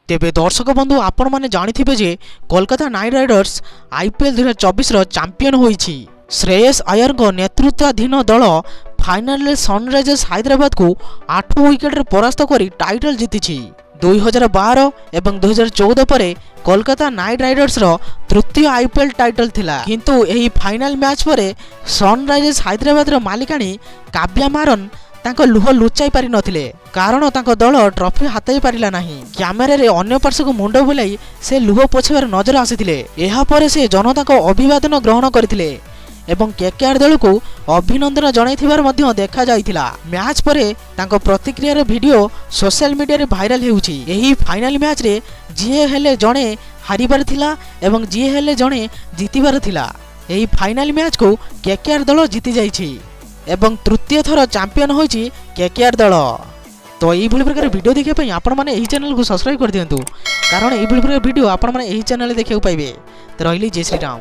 तेबे दर्शक बंधु आपण मैंने जानी जे Kolkata Knight Riders IPL 2024 champion होईछि। श्रेयस अय्यर नेतृत्वाधीन दल फाइनल सनराइजर्स हैदराबाद को 8 विकेट परास्त कर टाइटल जीति। 2012 एवं 2014 पर कोलकाता नाइट राइडर्स तृतीय आईपीएल टाइटल थिला, किंतु एही फाइनल मैच पर सनराइजर्स हैदराबाद मालिकाणी काव्या मारन तांको लुह लुचाई पारि नथिले, कारण तांको दल ट्रॉफी हाताई पारिला नाही। कैमेरा रे अन्य पार्श्व को मुंड बुलाई से लुह पोछिबार नजर आसीथिले। एहा परे से जनता को अभिवादन ग्रहण करथिले एवं केकेआर दल को अभिनंदन जणाइथिबार मध्य देखा जाइथिला। मैच परे तांको प्रतिक्रियार वीडियो सोशल मीडिया रे भाइराल हेउछि। एही फाइनल मैच रे जिए हेले जणे हारिबार थिला एवं जिए हेले जणे जीतिबार थिला। एही फाइनल मैच को केकेआर दल जीति जाइछि एवं तृतीय थर चैंपियन होइछि केकेआर दल। तो यही प्रकार वीडियो देखिए पई आपण माने एही चैनल को सब्सक्राइब कर दियंतु, कारण एही प्रकार वीडियो आपण माने एही चैनल देखियो पाइबे। तो रहिली जय श्री राम।